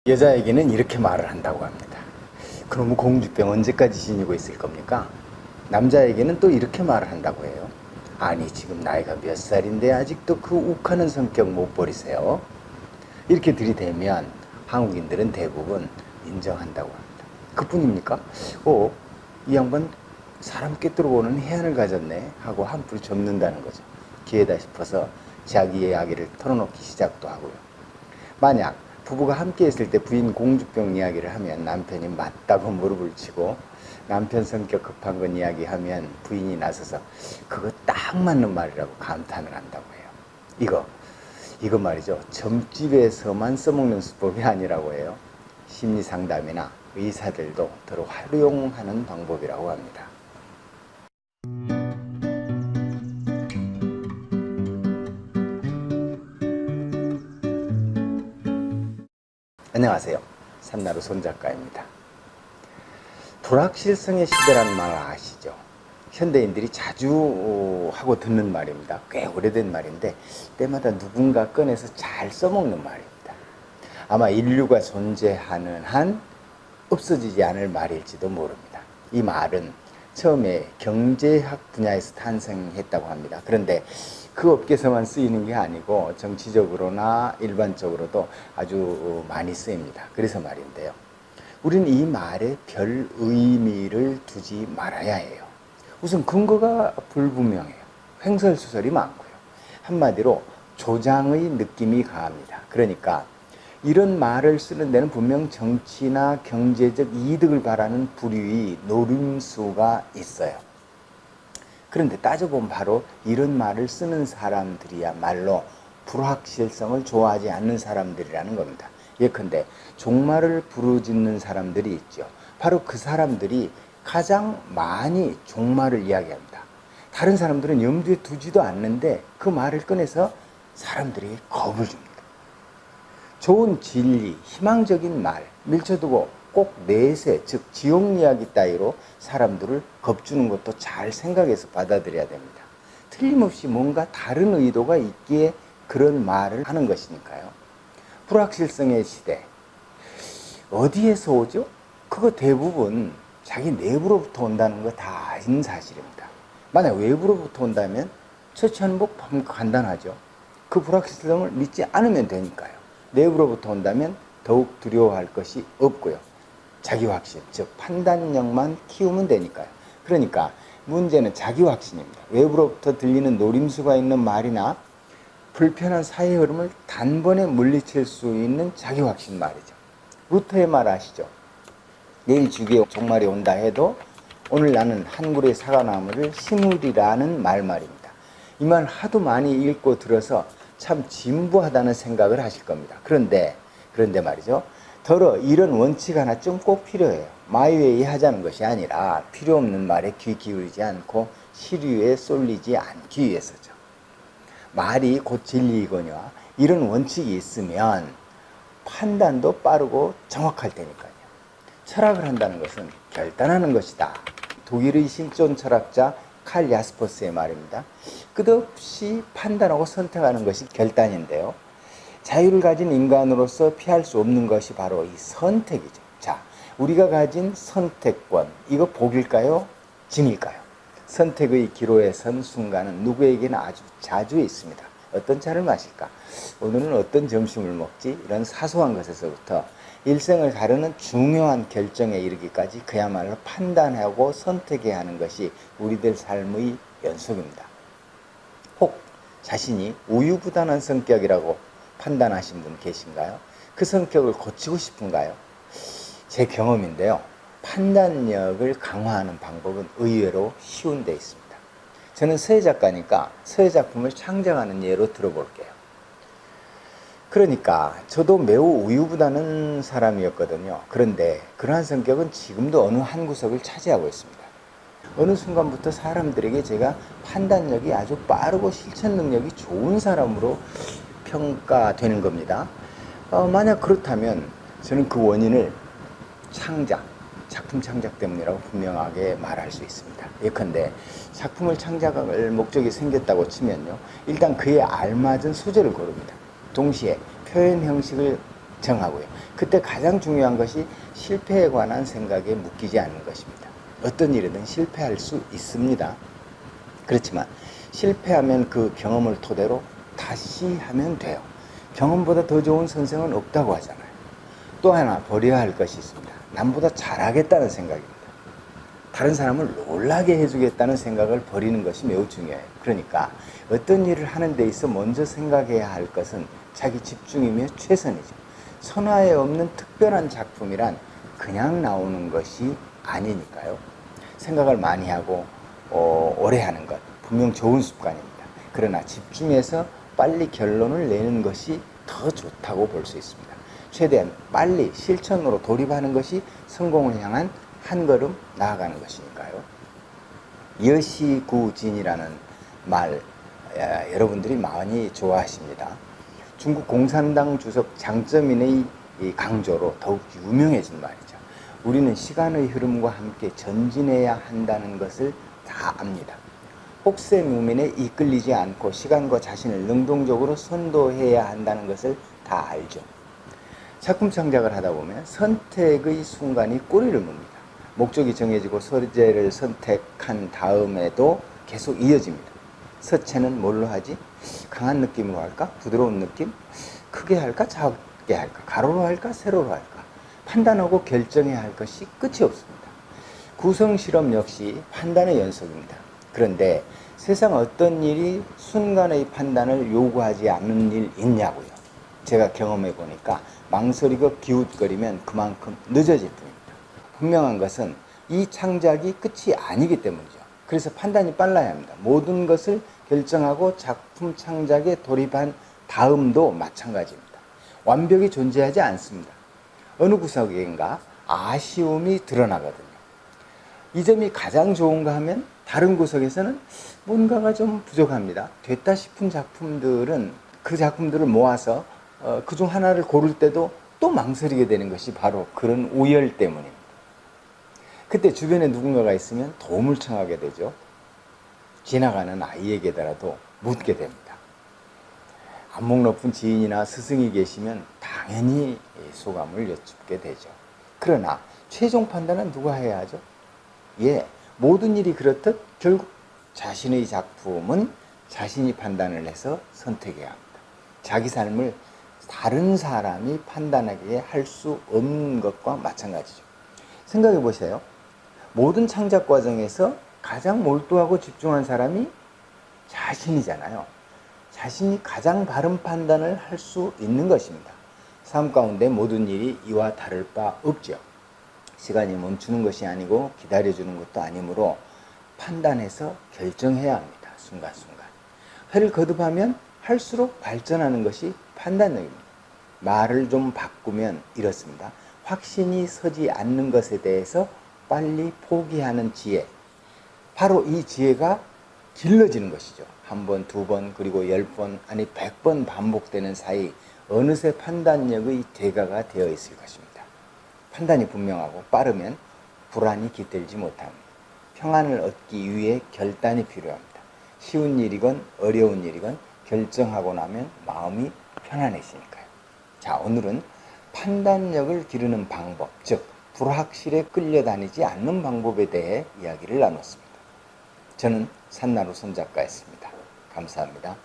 여자에게는 이렇게 말을 한다고 합니다. 그럼 공주병 언제까지 지니고 있을 겁니까? 남자에게는 또 이렇게 말을 한다고 해요. 아니, 지금 나이가 몇 살인데 아직도 그 욱하는 성격 못 버리세요? 이렇게 들이대면 한국인들은 대부분 인정한다고 합니다. 그뿐입니까? 이 양반 사람 꿰뚫어보는 해안을 가졌네 하고 한풀 접는다는 거죠. 기회다 싶어서 자기 이야기를 털어놓기 시작도 하고요. 만약 부부가 함께 있을 때 부인 공주병 이야기를 하면 남편이 맞다고 무릎을 치고, 남편 성격 급한 건 이야기하면 부인이 나서서 그거 딱 맞는 말이라고 감탄을 한다고 해요. 이거 말이죠. 점집에서만 써먹는 수법이 아니라고 해요. 심리 상담이나 의사들도 더러 활용하는 방법이라고 합니다. 안녕하세요. 삼나루 손작가입니다. 불확실성의 시대라는 말 아시죠? 현대인들이 자주 하고 듣는 말입니다. 꽤 오래된 말인데 때마다 누군가 꺼내서 잘 써먹는 말입니다. 아마 인류가 존재하는 한 없어지지 않을 말일지도 모릅니다. 이 말은 처음에 경제학 분야에서 탄생했다고 합니다. 그런데 그 업계에서만 쓰이는 게 아니고 정치적으로나 일반적으로도 아주 많이 쓰입니다. 그래서 말인데요. 우리는 이 말에 별 의미를 두지 말아야 해요. 우선 근거가 불분명해요. 횡설수설이 많고요. 한마디로 조장의 느낌이 강합니다. 그러니까 이런 말을 쓰는 데는 분명 정치나 경제적 이득을 바라는 부류의 노림수가 있어요. 그런데 따져보면 바로 이런 말을 쓰는 사람들이야말로 불확실성을 좋아하지 않는 사람들이라는 겁니다. 예컨대 종말을 부르짖는 사람들이 있죠. 바로 그 사람들이 가장 많이 종말을 이야기합니다. 다른 사람들은 염두에 두지도 않는데 그 말을 꺼내서 사람들에게 겁을 줍니다. 좋은 진리, 희망적인 말 밀쳐두고 꼭 내세, 즉 지옥 이야기 따위로 사람들을 겁주는 것도 잘 생각해서 받아들여야 됩니다. 틀림없이 뭔가 다른 의도가 있기에 그런 말을 하는 것이니까요. 불확실성의 시대, 어디에서 오죠? 그거 대부분 자기 내부로부터 온다는 거 다 아는 사실입니다. 만약 외부로부터 온다면 처치하는 법 간단하죠. 그 불확실성을 믿지 않으면 되니까요. 내부로부터 온다면 더욱 두려워할 것이 없고요. 자기 확신, 즉 판단력만 키우면 되니까요. 그러니까 문제는 자기 확신입니다. 외부로부터 들리는 노림수가 있는 말이나 불편한 사회 흐름을 단번에 물리칠 수 있는 자기 확신 말이죠. 루터의 말 아시죠? 내일 주기에 종말이 온다 해도 오늘 나는 한 그루의 사과나무를 심으리라는 말입니다. 이 말 하도 많이 읽고 들어서 참 진부하다는 생각을 하실 겁니다. 그런데 말이죠. 더러 이런 원칙 하나 좀 꼭 필요해요. 마이웨이 하자는 것이 아니라 필요 없는 말에 귀 기울이지 않고 시류에 쏠리지 않기 위해서죠. 말이 곧 진리이거니와 이런 원칙이 있으면 판단도 빠르고 정확할 테니까요. 철학을 한다는 것은 결단하는 것이다. 독일의 실존 철학자 칼 야스퍼스의 말입니다. 끝없이 판단하고 선택하는 것이 결단인데요. 자유를 가진 인간으로서 피할 수 없는 것이 바로 이 선택이죠. 자, 우리가 가진 선택권, 이거 복일까요? 짐일까요? 선택의 기로에 선 순간은 누구에게나 아주 자주 있습니다. 어떤 차를 마실까? 오늘은 어떤 점심을 먹지? 이런 사소한 것에서부터 일생을 가르는 중요한 결정에 이르기까지 그야말로 판단하고 선택해야 하는 것이 우리들 삶의 연속입니다. 혹 자신이 우유부단한 성격이라고 판단하신 분 계신가요? 그 성격을 고치고 싶은가요? 제 경험인데요. 판단력을 강화하는 방법은 의외로 쉬운 데 있습니다. 저는 서예 작가니까 서예 작품을 창작하는 예로 들어볼게요. 그러니까 저도 매우 우유부단한 사람이었거든요. 그런데 그러한 성격은 지금도 어느 한 구석을 차지하고 있습니다. 어느 순간부터 사람들에게 제가 판단력이 아주 빠르고 실천 능력이 좋은 사람으로 평가되는 겁니다. 만약 그렇다면 저는 그 원인을 작품 창작 때문이라고 분명하게 말할 수 있습니다. 예컨대 작품을 창작할 목적이 생겼다고 치면요. 일단 그에 알맞은 소재를 고릅니다. 동시에 표현 형식을 정하고요. 그때 가장 중요한 것이 실패에 관한 생각에 묶이지 않는 것입니다. 어떤 일이든 실패할 수 있습니다. 그렇지만 실패하면 그 경험을 토대로 다시 하면 돼요. 경험보다 더 좋은 선생은 없다고 하잖아요. 또 하나 버려야 할 것이 있습니다. 남보다 잘하겠다는 생각입니다. 다른 사람을 놀라게 해주겠다는 생각을 버리는 것이 매우 중요해요. 그러니까 어떤 일을 하는 데 있어 먼저 생각해야 할 것은 자기 집중이며 최선이죠. 선화에 없는 특별한 작품이란 그냥 나오는 것이 아니니까요. 생각을 많이 하고 오래 하는 것 분명 좋은 습관입니다. 그러나 집중해서 빨리 결론을 내는 것이 더 좋다고 볼 수 있습니다. 최대한 빨리 실천으로 돌입하는 것이 성공을 향한 한 걸음 나아가는 것이니까요. 여시구진이라는 말 여러분들이 많이 좋아하십니다. 중국 공산당 주석 장쩌민의 강조로 더욱 유명해진 말이죠. 우리는 시간의 흐름과 함께 전진해야 한다는 것을 다 압니다. 혹세무민에 이끌리지 않고 시간과 자신을 능동적으로 선도해야 한다는 것을 다 알죠. 작품 창작을 하다 보면 선택의 순간이 꼬리를 뭅니다. 목적이 정해지고 소재를 선택한 다음에도 계속 이어집니다. 서체는 뭘로 하지? 강한 느낌으로 할까? 부드러운 느낌? 크게 할까? 작게 할까? 가로로 할까? 세로로 할까? 판단하고 결정해야 할 것이 끝이 없습니다. 구성실험 역시 판단의 연속입니다. 그런데 세상 어떤 일이 순간의 판단을 요구하지 않는 일 있냐고요. 제가 경험해 보니까 망설이고 기웃거리면 그만큼 늦어질 뿐입니다. 분명한 것은 이 창작이 끝이 아니기 때문이죠. 그래서 판단이 빨라야 합니다. 모든 것을 결정하고 작품 창작에 돌입한 다음도 마찬가지입니다. 완벽이 존재하지 않습니다. 어느 구석인가 아쉬움이 드러나거든요. 이 점이 가장 좋은가 하면 다른 구석에서는 뭔가가 좀 부족합니다. 됐다 싶은 작품들은 그 작품들을 모아서 그중 하나를 고를 때도 또 망설이게 되는 것이 바로 그런 우열 때문입니다. 그때 주변에 누군가가 있으면 도움을 청하게 되죠. 지나가는 아이에게라도 묻게 됩니다. 안목 높은 지인이나 스승이 계시면 당연히 소감을 여쭙게 되죠. 그러나 최종 판단은 누가 해야 하죠? 모든 일이 그렇듯 결국 자신의 작품은 자신이 판단을 해서 선택해야 합니다. 자기 삶을 다른 사람이 판단하게 할 수 없는 것과 마찬가지죠. 생각해 보세요. 모든 창작 과정에서 가장 몰두하고 집중한 사람이 자신이잖아요. 자신이 가장 바른 판단을 할 수 있는 것입니다. 삶 가운데 모든 일이 이와 다를 바 없죠. 시간이 멈추는 것이 아니고 기다려주는 것도 아니므로 판단해서 결정해야 합니다. 순간순간. 회를 거듭하면 할수록 발전하는 것이 판단력입니다. 말을 좀 바꾸면 이렇습니다. 확신이 서지 않는 것에 대해서 빨리 포기하는 지혜. 바로 이 지혜가 길러지는 것이죠. 한 번, 두 번, 그리고 10번, 아니 100번 반복되는 사이 어느새 판단력의 대가가 되어 있을 것입니다. 판단이 분명하고 빠르면 불안이 깃들지 못합니다. 평안을 얻기 위해 결단이 필요합니다. 쉬운 일이건 어려운 일이건 결정하고 나면 마음이 편안해지니까요. 자, 오늘은 판단력을 기르는 방법, 즉 불확실에 끌려다니지 않는 방법에 대해 이야기를 나눴습니다. 저는 산나루 손작가였습니다. 감사합니다.